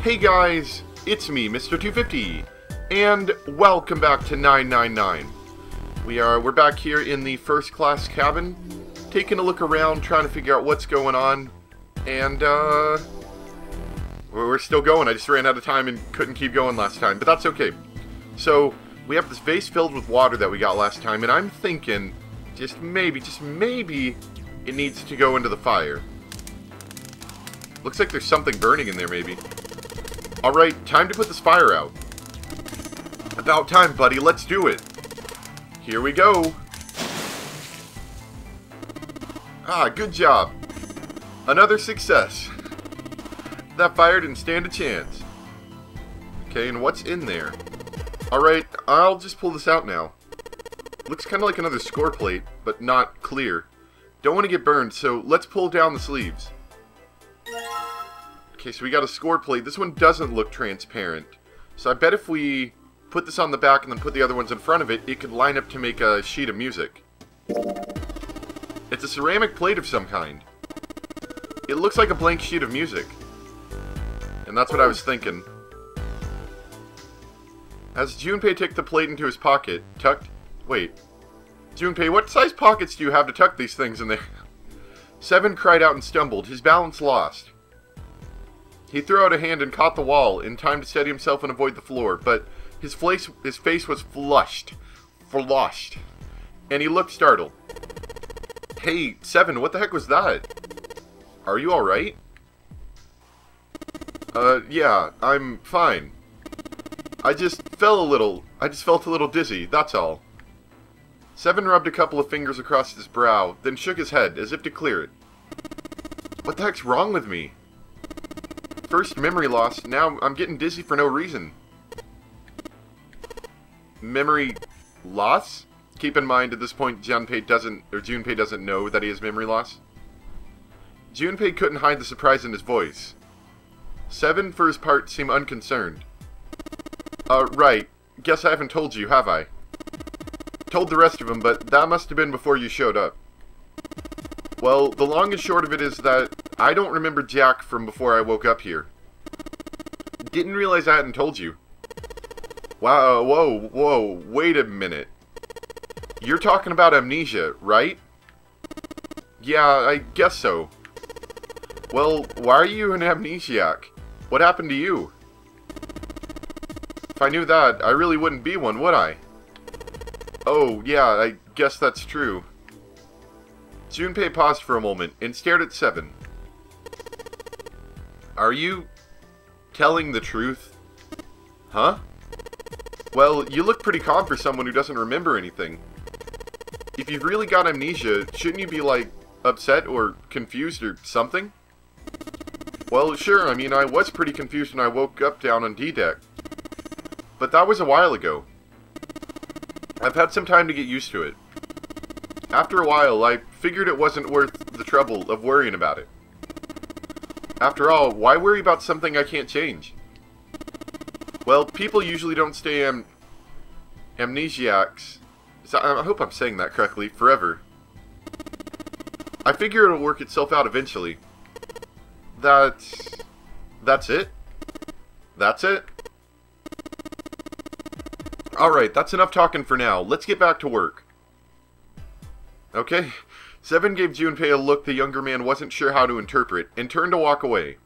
Hey guys, it's me, Mr. 250, and welcome back to 999. We're back here in the first class cabin, taking a look around, trying to figure out what's going on, and we're still going. I just ran out of time and couldn't keep going last time, but that's okay. So, we have this vase filled with water that we got last time, and I'm thinking, just maybe, it needs to go into the fire. Looks like there's something burning in there, maybe. Alright, time to put this fire out. About time, buddy, let's do it. Here we go. Ah, good job. Another success. That fire didn't stand a chance. Okay, and what's in there? Alright, I'll just pull this out now. Looks kind of like another score plate, but not clear. Don't want to get burned, so let's pull down the sleeves. Okay, so we got a score plate. This one doesn't look transparent. So I bet if we put this on the back and then put the other ones in front of it, it could line up to make a sheet of music. It's a ceramic plate of some kind. It looks like a blank sheet of music. And that's what I was thinking. As Junpei took the plate into his pocket, Wait. Junpei, what size pockets do you have to tuck these things in there? Seven cried out and stumbled, his balance lost. He threw out a hand and caught the wall, in time to steady himself and avoid the floor, but his face was flushed, and he looked startled. Hey, Seven, what the heck was that? Are you alright? Yeah, I'm fine. I just felt a little dizzy, that's all. Seven rubbed a couple of fingers across his brow, then shook his head, as if to clear it. What the heck's wrong with me? First memory loss, now I'm getting dizzy for no reason. Memory loss? Keep in mind, at this point, Junpei doesn't know that he has memory loss. Junpei couldn't hide the surprise in his voice. Seven, for his part, seemed unconcerned. Right. Guess I haven't told you, have I? Told the rest of them, but that must have been before you showed up. Well, the long and short of it is that I don't remember Jack from before I woke up here. Didn't realize I hadn't told you. Wow, whoa, wait a minute. You're talking about amnesia, right? Yeah, I guess so. Well, why are you an amnesiac? What happened to you? If I knew that, I really wouldn't be one, would I? Oh, yeah, I guess that's true. Junpei paused for a moment and stared at Seven. Are you telling the truth? Huh? Well, you look pretty calm for someone who doesn't remember anything. If you've really got amnesia, shouldn't you be, like, upset or confused or something? Well, sure, I mean, I was pretty confused when I woke up down on D-Deck. But that was a while ago. I've had some time to get used to it. After a while, I figured it wasn't worth the trouble of worrying about it. After all, why worry about something I can't change? Well, people usually don't stay amnesiacs. I hope I'm saying that correctly, forever. I figure it'll work itself out eventually. That's it? That's it? Alright, that's enough talking for now. Let's get back to work. Okay. Seven gave Junpei a look the younger man wasn't sure how to interpret, and turned to walk away.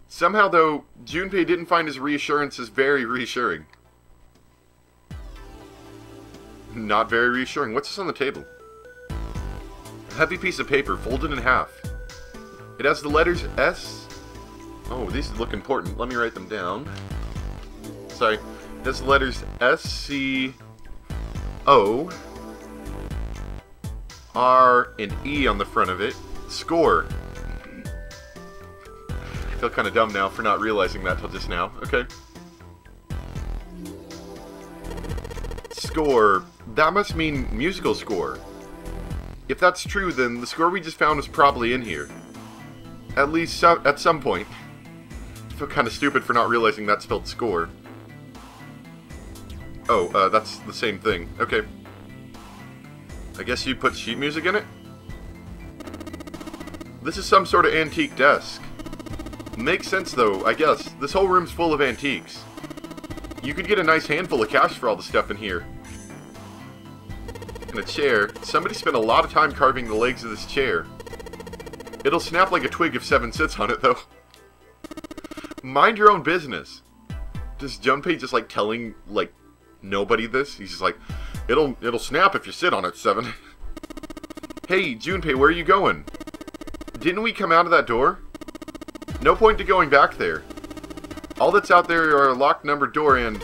Somehow, though, Junpei didn't find his reassurances very reassuring. Not very reassuring. What's this on the table? A heavy piece of paper, folded in half. It has the letters S... Oh, these look important. Let me write them down. Sorry. It has the letters S, C, O, R, and E on the front of it. Score. I feel kind of dumb now for not realizing that till just now. Okay. Score. That must mean musical score. If that's true, then the score we just found was probably in here. At least at some point. I feel kind of stupid for not realizing that spelled score. Oh, that's the same thing. Okay. I guess you put sheet music in it? This is some sort of antique desk. Makes sense though, I guess. This whole room's full of antiques. You could get a nice handful of cash for all the stuff in here. And a chair. Somebody spent a lot of time carving the legs of this chair. It'll snap like a twig if 7 sits on it though. Mind your own business. Does Junpei just like telling like nobody this? He's just like, it'll snap if you sit on it, 7. Hey, Junpei, where are you going? Didn't we come out of that door? No point to going back there. All that's out there are a locked numbered door and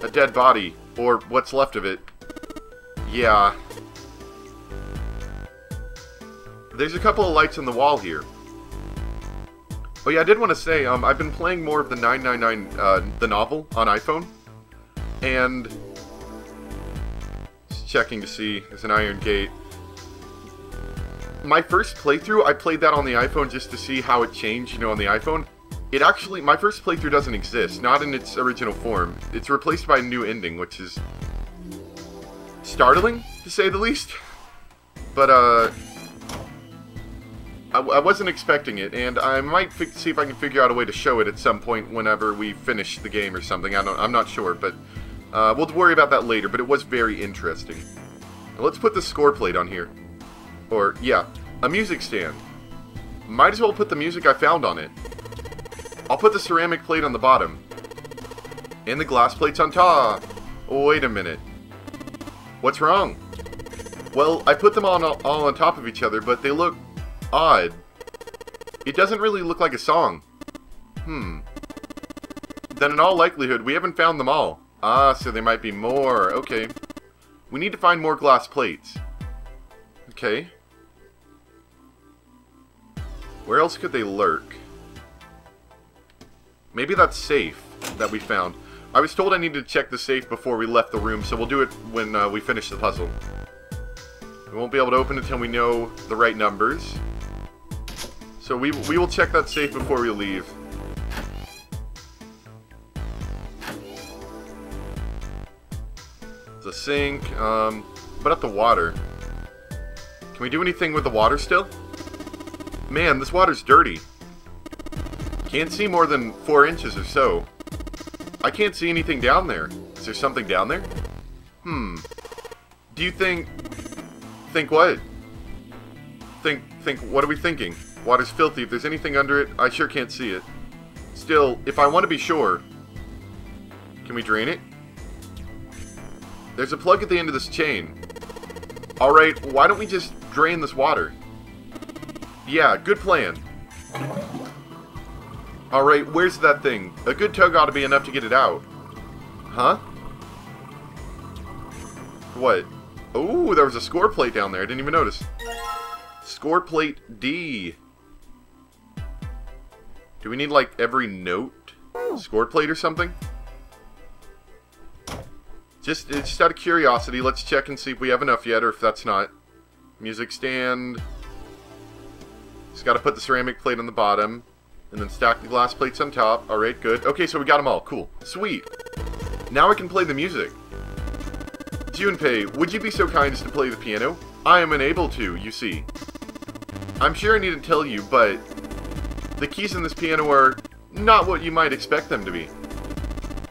a dead body, or what's left of it. Yeah. There's a couple of lights on the wall here. Oh yeah, I did want to say, I've been playing more of the 999, the novel, on iPhone. And just checking to see, there's an iron gate. My first playthrough, I played that on the iPhone just to see how it changed, you know, on the iPhone. It actually, my first playthrough doesn't exist, not in its original form. It's replaced by a new ending, which is startling, to say the least. But, I wasn't expecting it, and I might see if I can figure out a way to show it at some point whenever we finish the game or something. I'm not sure, but we'll worry about that later, but it was very interesting. Now let's put the score plate on here. Or, yeah, a music stand. Might as well put the music I found on it. I'll put the ceramic plate on the bottom. And the glass plates on top. Wait a minute. What's wrong? Well, I put them all on top of each other, but they look odd. It doesn't really look like a song. Then in all likelihood, we haven't found them all. Ah, so there might be more. Okay. We need to find more glass plates. Okay. Where else could they lurk? Maybe that safe that we found. I was told I needed to check the safe before we left the room, so we'll do it when we finish the puzzle. We won't be able to open it until we know the right numbers. So we will check that safe before we leave. It's a sink, but at the water. Can we do anything with the water still? Man, this water's dirty. Can't see more than 4 inches or so. I can't see anything down there. Is there something down there? Do you think... Think what? Think, what are we thinking? Water's filthy. If there's anything under it, I sure can't see it. Still, if I want to be sure... Can we drain it? There's a plug at the end of this chain. Alright, why don't we just drain this water? Yeah, good plan. Alright, where's that thing? A good tug ought to be enough to get it out. Huh? What? Oh, there was a score plate down there. I didn't even notice. Score plate D. Do we need, like, every note? Score plate or something? Just out of curiosity, let's check and see if we have enough yet, or if that's not. Music stand. Just gotta put the ceramic plate on the bottom. And then stack the glass plates on top. Alright, good. Okay, so we got them all. Cool. Sweet. Now I can play the music. Junpei, would you be so kind as to play the piano? I am unable to, you see. I'm sure I need to tell you, but the keys in this piano are not what you might expect them to be.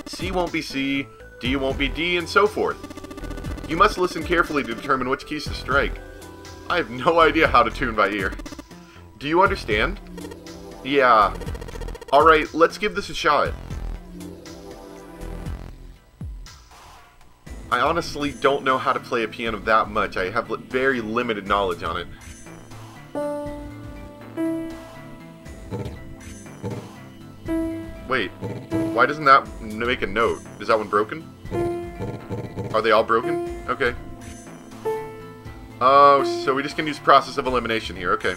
C won't be C, D won't be D, and so forth. You must listen carefully to determine which keys to strike. I have no idea how to tune by ear. Do you understand? Yeah. Alright, let's give this a shot. I honestly don't know how to play a piano that much. I have very limited knowledge on it. Wait, why doesn't that make a note? Is that one broken? Are they all broken? Okay. Oh, so we just can use process of elimination here. Okay.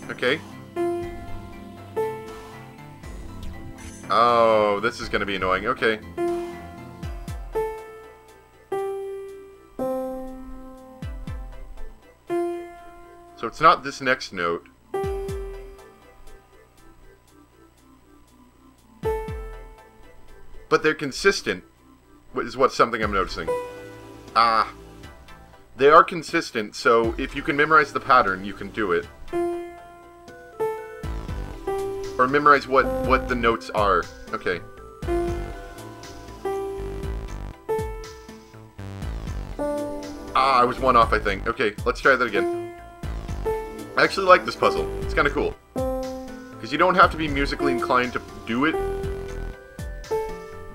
Okay. Oh, this is going to be annoying. Okay. So it's not this next note. But they're consistent, is what something I'm noticing. Ah. They are consistent, so if you can memorize the pattern, you can do it. Or memorize what the notes are. Okay. I was one off, I think. Okay, let's try that again. I actually like this puzzle. It's kind of cool. Because you don't have to be musically inclined to do it.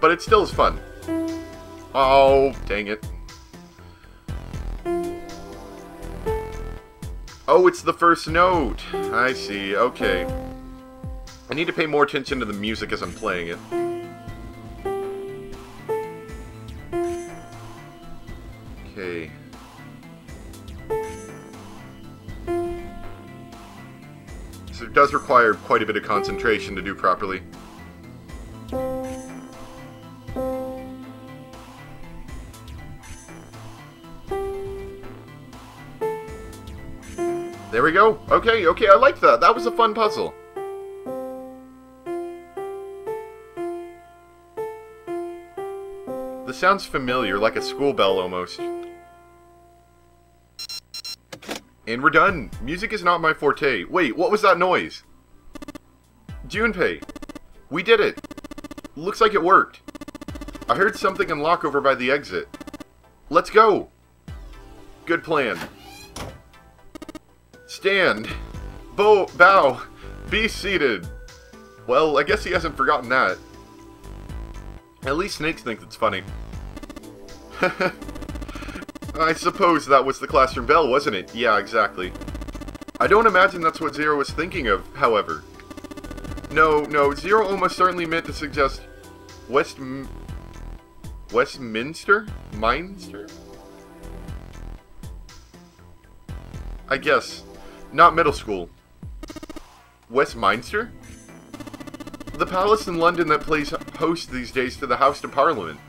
But it still is fun. Oh, dang it. Oh, it's the first note. I see, okay. I need to pay more attention to the music as I'm playing it. Okay. So it does require quite a bit of concentration to do properly. There we go. Okay, I like that. That was a fun puzzle. This sounds familiar, like a school bell almost. And we're done. Music is not my forte. Wait, what was that noise? Junpei. We did it. Looks like it worked. I heard something unlock over by the exit. Let's go. Good plan. Stand. Bow. Be seated. Well, I guess he hasn't forgotten that. At least snakes think it's funny. I suppose that was the classroom bell, wasn't it? Yeah, exactly. I don't imagine that's what Zero was thinking of, however. No, Zero almost certainly meant to suggest Westminster? Minster? I guess. Not middle school. Westminster? The palace in London that plays host these days to the House of Parliament.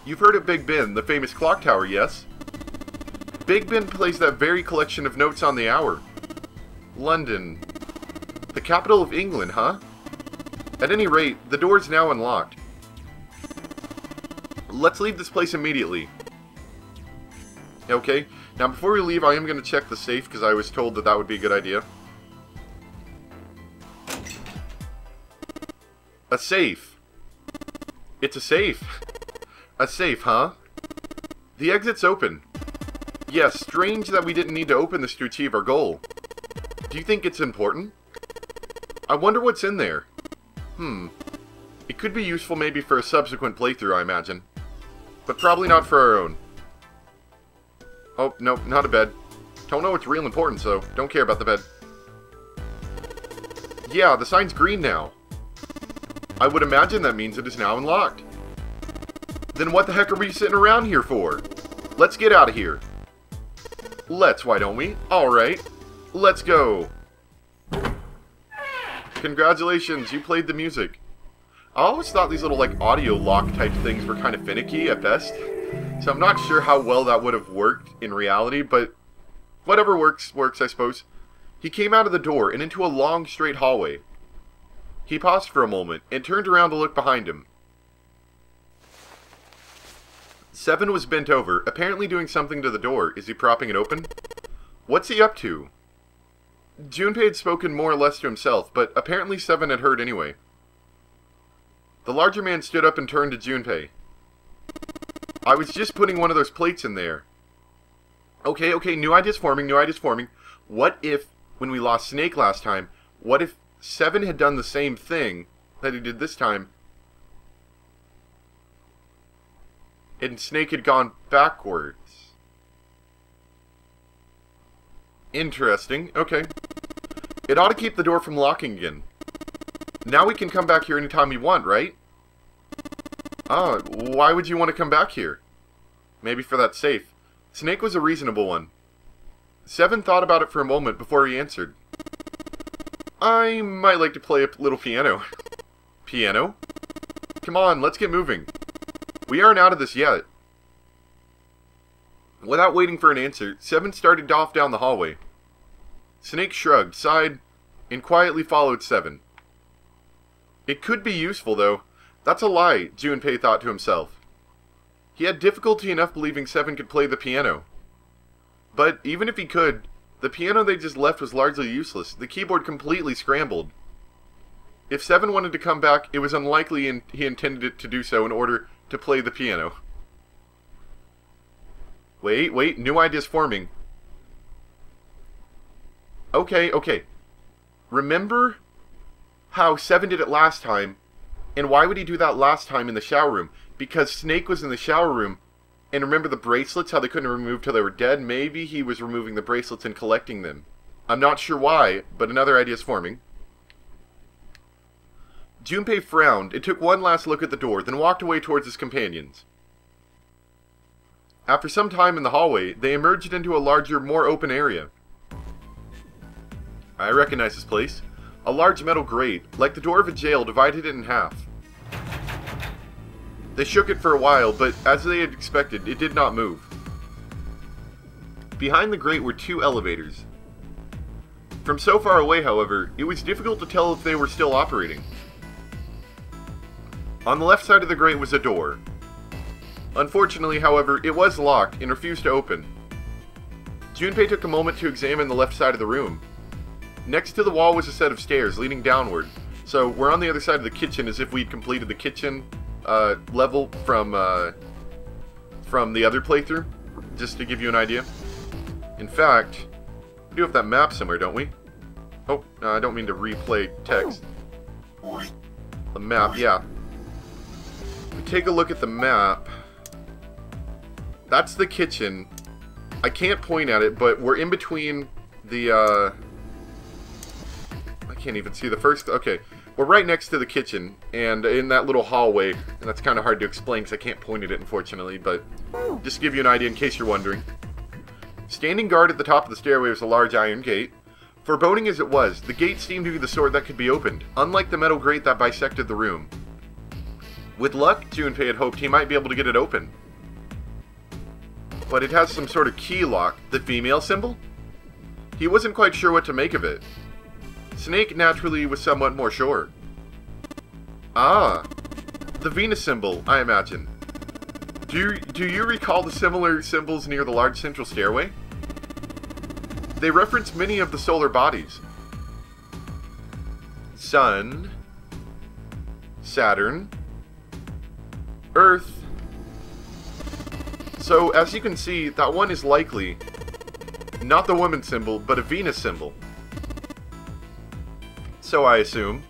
You've heard of Big Ben, the famous clock tower, yes? Big Ben plays that very collection of notes on the hour. London. The capital of England, huh? At any rate, the door's now unlocked. Let's leave this place immediately. Okay, now before we leave, I am going to check the safe, because I was told that that would be a good idea. A safe. It's a safe. A safe, huh? The exit's open. Yes, strange that we didn't need to open this to achieve our goal. Do you think it's important? I wonder what's in there. It could be useful maybe for a subsequent playthrough, I imagine. But probably not for our own. Oh, no, not a bed. Don't know what's real important, so don't care about the bed. Yeah, the sign's green now. I would imagine that means it is now unlocked. Then what the heck are we sitting around here for? Let's get out of here. Let's, why don't we? Alright, let's go. Congratulations, you played the music. I always thought these little, like, audio lock type things were kind of finicky at best. So I'm not sure how well that would have worked in reality, but whatever works, I suppose. He came out of the door and into a long, straight hallway. He paused for a moment and turned around to look behind him. 7 was bent over, apparently doing something to the door. Is he propping it open? What's he up to? Junpei had spoken more or less to himself, but apparently 7 had heard anyway. The larger man stood up and turned to Junpei. I was just putting one of those plates in there. Okay, new ideas forming. What if, when we lost Snake last time, what if 7 had done the same thing that he did this time, and Snake had gone backwards? Interesting, okay. It ought to keep the door from locking again. Now we can come back here anytime we want, right? Ah, why would you want to come back here? Maybe for that safe. Snake was a reasonable one. 7 thought about it for a moment before he answered. I might like to play a little piano. Piano? Come on, let's get moving. We aren't out of this yet. Without waiting for an answer, 7 started off down the hallway. Snake shrugged, sighed, and quietly followed 7. It could be useful, though. That's a lie, Junpei thought to himself. He had difficulty enough believing 7 could play the piano. But even if he could, The piano they just left was largely useless. The keyboard completely scrambled. If 7 wanted to come back, it was unlikely he intended it to do so in order to play the piano. Wait, new idea's forming. Okay. Remember how 7 did it last time, and why would he do that last time in the shower room? Because Snake was in the shower room, and remember the bracelets, how they couldn't remove till they were dead? Maybe he was removing the bracelets and collecting them. I'm not sure why, but another idea is forming. Junpei frowned and took one last look at the door, then walked away towards his companions. After some time in the hallway, they emerged into a larger, more open area. I recognize this place. A large metal grate, like the door of a jail, divided it in half. They shook it for a while, but as they had expected, it did not move. Behind the grate were 2 elevators. From so far away, however, it was difficult to tell if they were still operating. On the left side of the grate was a door. Unfortunately, however, it was locked and refused to open. Junpei took a moment to examine the left side of the room. Next to the wall was a set of stairs leading downward, so we're on the other side of the kitchen as if we'd completed the kitchen level from the other playthrough, just to give you an idea. In fact, we do have that map somewhere, don't we? Oh, I don't mean to replay text. The map, yeah. If we take a look at the map, that's the kitchen. I can't point at it, but we're in between the, I can't even see the first, okay. We're right next to the kitchen, and in that little hallway, and that's kind of hard to explain because I can't point at it, unfortunately, but just to give you an idea in case you're wondering. Standing guard at the top of the stairway was a large iron gate. Foreboding as it was, the gate seemed to be the sort that could be opened, unlike the metal grate that bisected the room. With luck, Junpei had hoped he might be able to get it open. But it has some sort of key lock, the female symbol? He wasn't quite sure what to make of it. Snake, naturally, was somewhat more sure. Ah, the Venus symbol, I imagine. Do you recall the similar symbols near the large central stairway? They reference many of the solar bodies. Sun, Saturn, Earth. So, as you can see, that one is likely not the woman symbol, but a Venus symbol. So I assume.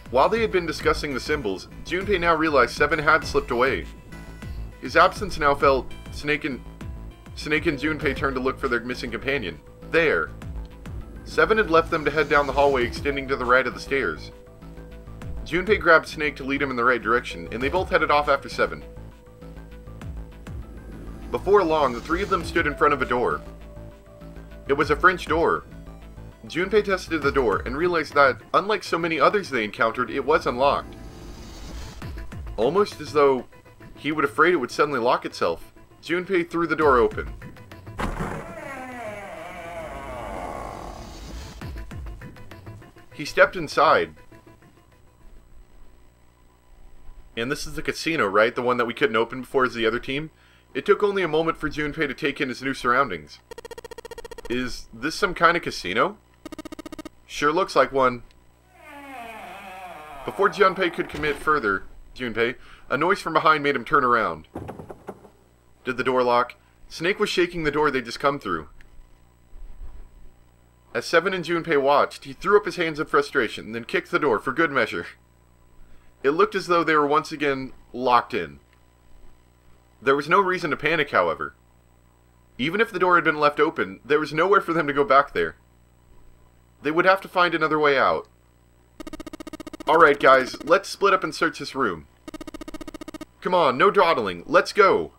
While they had been discussing the symbols, Junpei now realized 7 had slipped away. His absence now felt. Snake and Junpei turned to look for their missing companion. There. 7 had left them to head down the hallway extending to the right of the stairs. Junpei grabbed Snake to lead him in the right direction, and they both headed off after 7. Before long, the 3 of them stood in front of a door. It was a French door. Junpei tested the door and realized that, unlike so many others they encountered, it was unlocked. Almost as though he was afraid it would suddenly lock itself, Junpei threw the door open. He stepped inside. And this is the casino, right? The one that we couldn't open before as the other team? It took only a moment for Junpei to take in his new surroundings. Is this some kind of casino? Sure looks like one. Before Junpei could commit further, a noise from behind made him turn around. Did the door lock? Snake was shaking the door they'd just come through. As 7 and Junpei watched, he threw up his hands in frustration, then kicked the door for good measure. It looked as though they were once again locked in. There was no reason to panic, however. Even if the door had been left open, there was nowhere for them to go back there. They would have to find another way out. Alright guys, let's split up and search this room. Come on, no dawdling, let's go!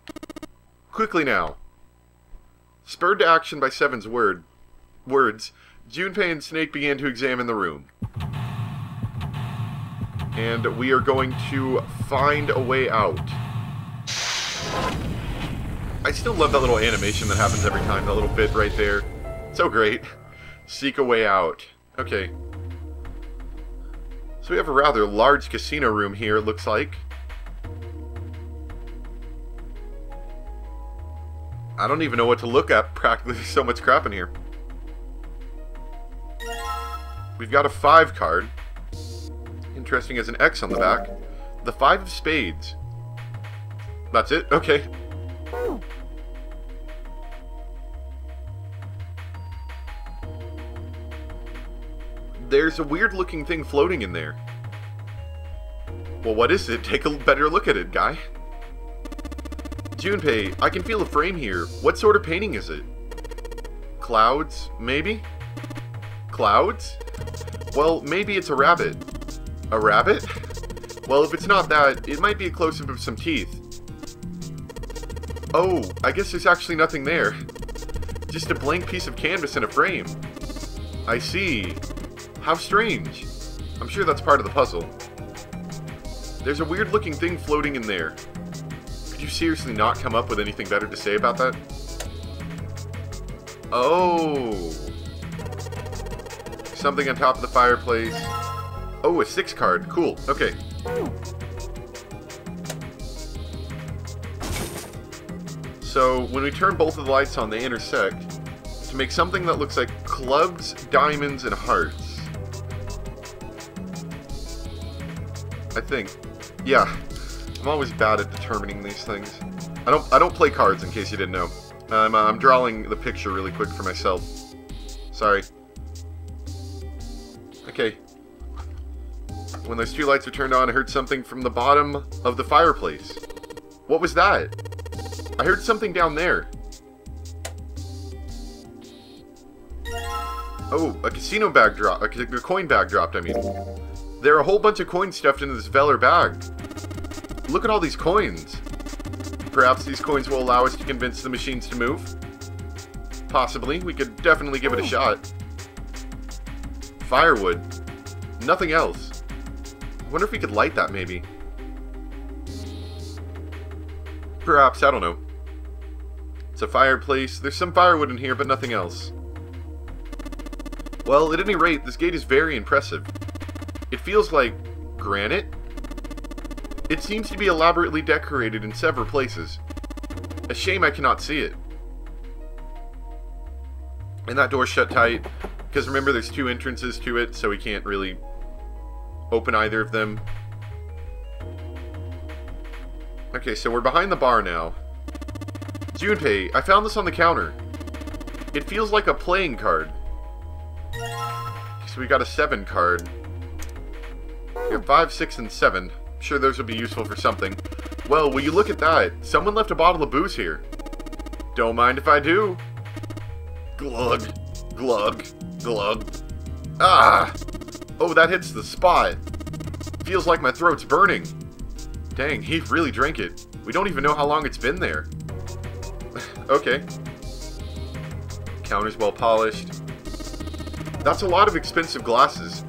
Quickly now. Spurred to action by 7's words, Junpei and Snake began to examine the room. And we are going to find a way out. I still love that little animation that happens every time, that little bit right there. So great. Seek a way out. Okay. So we have a rather large casino room here, it looks like. I don't even know what to look at. Practically so much crap in here. We've got a 5 card. Interesting as an X on the back. The 5 of spades. That's it? Okay. There's a weird looking thing floating in there. Well, what is it? Take a better look at it, guy. Junpei, I can feel a frame here. What sort of painting is it? Clouds, maybe? Clouds? Well, maybe it's a rabbit. A rabbit? Well, if it's not that, it might be a close-up of some teeth. Oh, I guess there's actually nothing there. Just a blank piece of canvas in a frame. I see. How strange. I'm sure that's part of the puzzle. There's a weird-looking thing floating in there. Could you seriously not come up with anything better to say about that? Oh. Something on top of the fireplace. Oh, a 6 card. Cool. Okay. So, when we turn both of the lights on, they intersect to make something that looks like clubs, diamonds, and hearts. I think. Yeah. I'm always bad at determining these things. I don't play cards, in case you didn't know. I'm drawing the picture really quick for myself. Sorry. Okay. When those 2 lights were turned on, I heard something from the bottom of the fireplace. What was that? I heard something down there. Oh, a casino bag dropped. A coin bag dropped, I mean. There are a whole bunch of coins stuffed into this Veller bag. Look at all these coins. Perhaps these coins will allow us to convince the machines to move? Possibly. We could definitely give it a shot. Firewood. Nothing else. I wonder if we could light that, maybe. Perhaps, I don't know. It's a fireplace. There's some firewood in here, but nothing else. Well, at any rate, this gate is very impressive. It feels like granite. It seems to be elaborately decorated in several places. A shame I cannot see it. And that door's shut tight, because remember there's 2 entrances to it, so we can't really open either of them. Okay, so we're behind the bar now. Junpei, I found this on the counter. It feels like a playing card. So we got a 7 card. We have 5, 6, and 7. I'm sure those would be useful for something. Well, will you look at that? Someone left a bottle of booze here. Don't mind if I do. Glug, glug, glug. Ah! Oh, that hits the spot. Feels like my throat's burning. Dang, he really drank it. We don't even know how long it's been there. Okay. Counter's well polished. That's a lot of expensive glasses.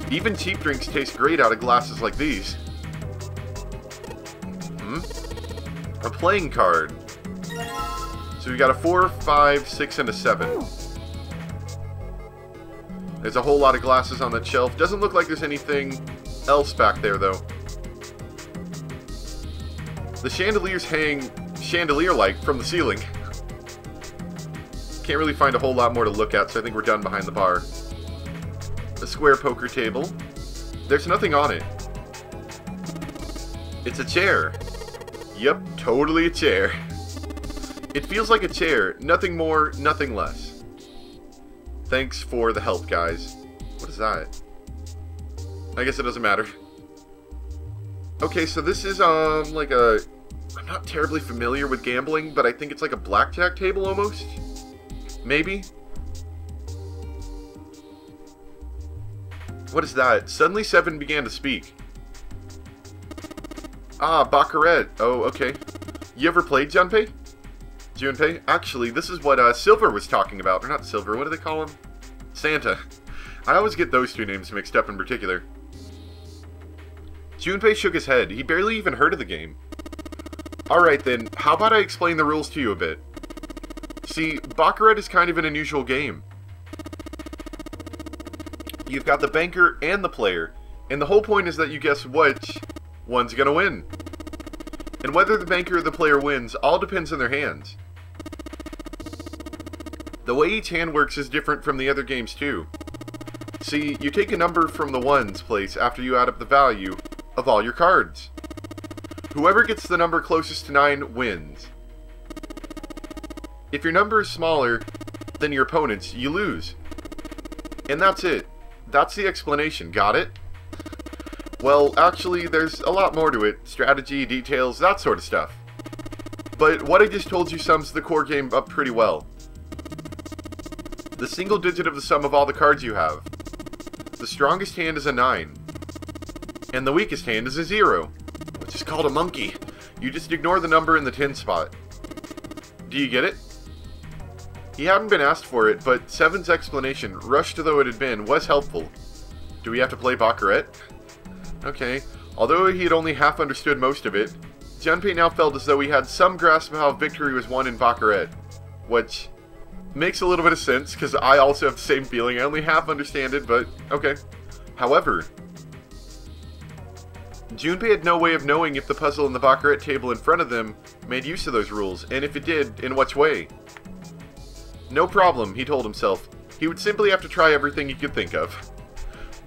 Even cheap drinks taste great out of glasses like these. A playing card. So we got a 4, 5, 6, and a 7. There's a whole lot of glasses on that shelf. Doesn't look like there's anything else back there, though. The chandeliers hang chandelier-like from the ceiling. Can't really find a whole lot more to look at, so I think we're done behind the bar. A square poker table. There's nothing on it. It's a chair. Yep, totally a chair. It feels like a chair. Nothing more, nothing less. Thanks for the help, guys. What is that? I guess it doesn't matter. Okay, so this is, like a... I'm not terribly familiar with gambling, but I think it's like a blackjack table, almost? Maybe? What is that? Suddenly 7 began to speak. Ah, Baccarat. Oh, okay. You ever played Junpei? Junpei? Actually, this is what Silver was talking about. Or not Silver, what do they call him? Santa. I always get those 2 names mixed up in particular. Junpei shook his head. He barely even heard of the game. Alright then, how about I explain the rules to you a bit? See, Baccarat is kind of an unusual game. You've got the banker and the player, and the whole point is that you guess which one's gonna win. And whether the banker or the player wins all depends on their hands. The way each hand works is different from the other games too. See, you take a number from the ones place after you add up the value of all your cards. Whoever gets the number closest to 9 wins. If your number is smaller than your opponent's, you lose. And that's it. That's the explanation. Got it? Well, actually, there's a lot more to it. Strategy, details, that sort of stuff. But what I just told you sums the core game up pretty well. The single digit of the sum of all the cards you have. The strongest hand is a 9. And the weakest hand is a 0. Which is called a monkey. You just ignore the number in the 10 spot. Do you get it? He hadn't been asked for it, but Seven's explanation, rushed though it had been, was helpful. Do we have to play Baccarat? Okay. Although he had only half understood most of it, Junpei now felt as though he had some grasp of how victory was won in Baccarat. Which makes a little bit of sense, because I also have the same feeling. I only half understand it, but okay. However, Junpei had no way of knowing if the puzzle in the Baccarat table in front of them made use of those rules, and if it did, in which way. No problem, he told himself. He would simply have to try everything he could think of.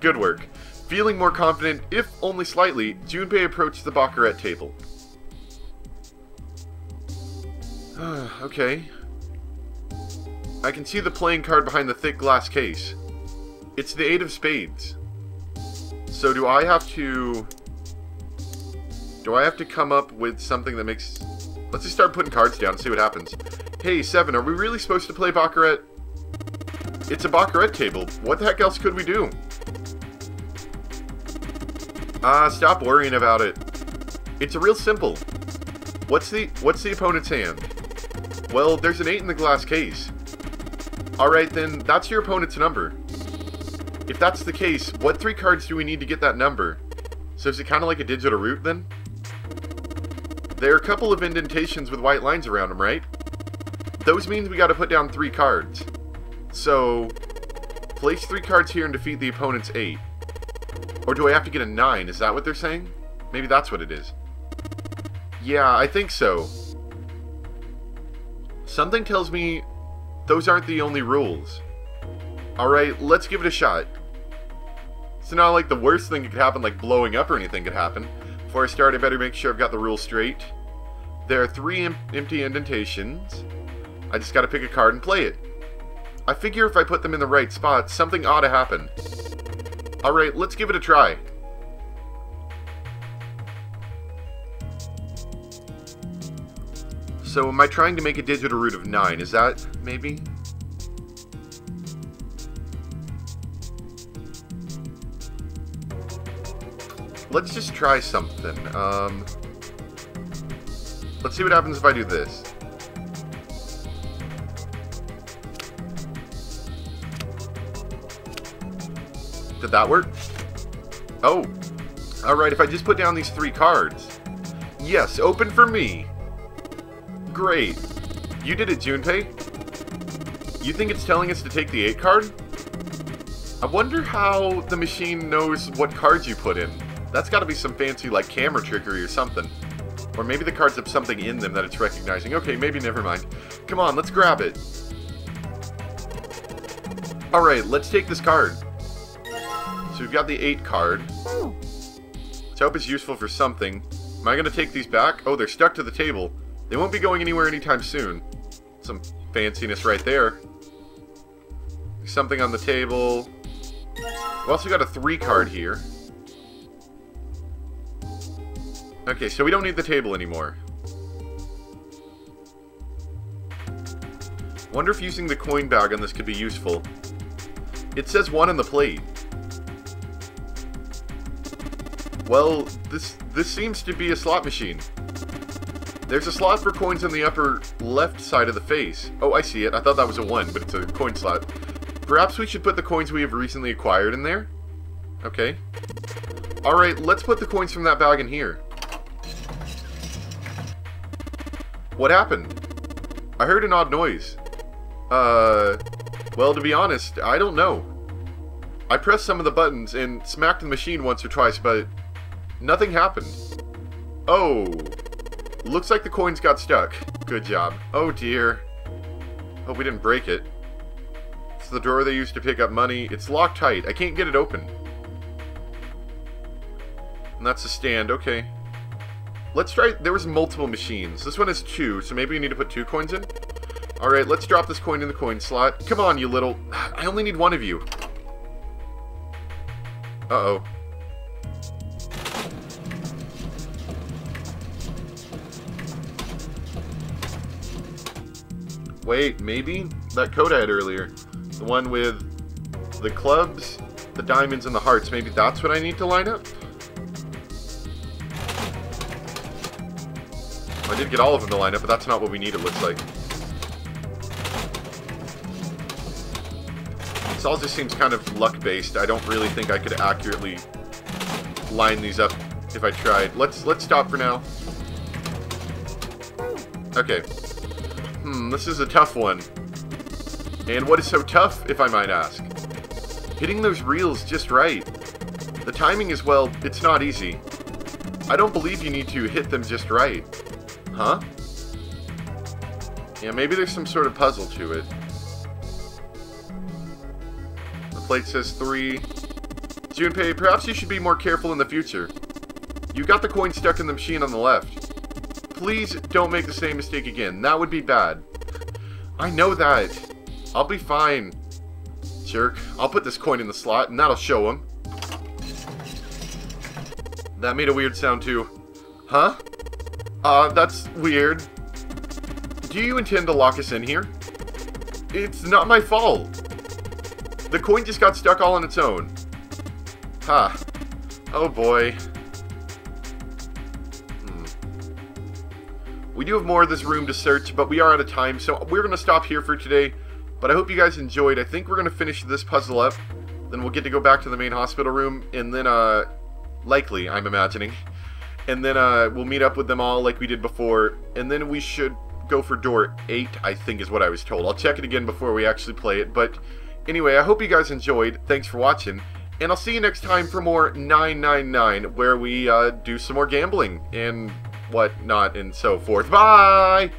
Good work. Feeling more confident, if only slightly, Junpei approached the Baccarat table. Okay. I can see the playing card behind the thick glass case. It's the 8 of spades. So do I have to come up with something that makes... Let's just start putting cards down and see what happens. Hey, 7, are we really supposed to play Baccarat? It's a Baccarat table. What the heck else could we do? Stop worrying about it. It's real simple. What's the opponent's hand? Well, there's an 8 in the glass case. Alright then, that's your opponent's number. If that's the case, what 3 cards do we need to get that number? So is it kind of like a digital root then? There are a couple of indentations with white lines around them, right? Those means we gotta put down 3 cards. So, place 3 cards here and defeat the opponent's 8. Or do I have to get a 9? Is that what they're saying? Maybe that's what it is. Yeah, I think so. Something tells me those aren't the only rules. Alright, let's give it a shot. It's not like the worst thing that could happen, like blowing up or anything could happen. Before I start, I better make sure I've got the rules straight. There are 3 empty indentations. I just gotta pick a card and play it. I figure if I put them in the right spot, something ought to happen. Alright, let's give it a try. So am I trying to make a digital root of 9? Is that, maybe? Let's just try something. Let's see what happens if I do this. Did that work? Oh. Alright, if I just put down these 3 cards. Yes, open for me. Great. You did it, Junpei. You think it's telling us to take the 8 card? I wonder how the machine knows what cards you put in. That's gotta be some fancy, like, camera trickery or something. Or maybe the cards have something in them that it's recognizing. Okay, maybe never mind. Come on, let's grab it. Alright, let's take this card. So we've got the 8 card. Let's hope it's useful for something. Am I gonna take these back? Oh, they're stuck to the table. They won't be going anywhere anytime soon. Some fanciness right there. Something on the table. We also got a 3 card here. Okay, so we don't need the table anymore. Wonder if using the coin bag on this could be useful. It says 1 on the plate. Well, this seems to be a slot machine. There's a slot for coins on the upper left side of the face. Oh, I see it. I thought that was a 1, but it's a coin slot. Perhaps we should put the coins we have recently acquired in there? Okay. Alright, let's put the coins from that bag in here. What happened? I heard an odd noise. Well, to be honest, I don't know. I pressed some of the buttons and smacked the machine once or twice, but nothing happened. Oh. Looks like the coins got stuck. Good job. Oh dear. Hope we didn't break it. the drawer they used to pick up money. It's locked tight. I can't get it open. And that's a stand. Okay. Let's try... There was multiple machines. This one has 2, so maybe we need to put 2 coins in? Alright, let's drop this coin in the coin slot. Come on, you little... I only need 1 of you. Uh-oh. Wait, maybe? That code I had earlier. The one with the clubs, the diamonds, and the hearts. Maybe that's what I need to line up? I did get all of them to line up, but that's not what we need, it looks like. This all just seems kind of luck-based. I don't really think I could accurately line these up if I tried. Let's stop for now. Okay. This is a tough one. And what is so tough, if I might ask? Hitting those reels just right. The timing is, well, it's not easy. I don't believe you need to hit them just right. Huh? Yeah, maybe there's some sort of puzzle to it. The plate says 3. Junpei, perhaps you should be more careful in the future. You got the coin stuck in the machine on the left. Please don't make the same mistake again. That would be bad. I know that. I'll be fine. Jerk. I'll put this coin in the slot, and that'll show him. That made a weird sound, too. Huh? That's weird. Do you intend to lock us in here? It's not my fault. The coin just got stuck all on its own. Ha. Oh, boy. We do have more of this room to search, but we are out of time, so we're going to stop here for today. But I hope you guys enjoyed. I think we're going to finish this puzzle up. Then we'll get to go back to the main hospital room, and then, likely, I'm imagining. And then, we'll meet up with them all like we did before. And then we should go for door 8, I think is what I was told. I'll check it again before we actually play it. But anyway, I hope you guys enjoyed. Thanks for watching. And I'll see you next time for more 999, where we, do some more gambling and whatnot and so forth. Bye!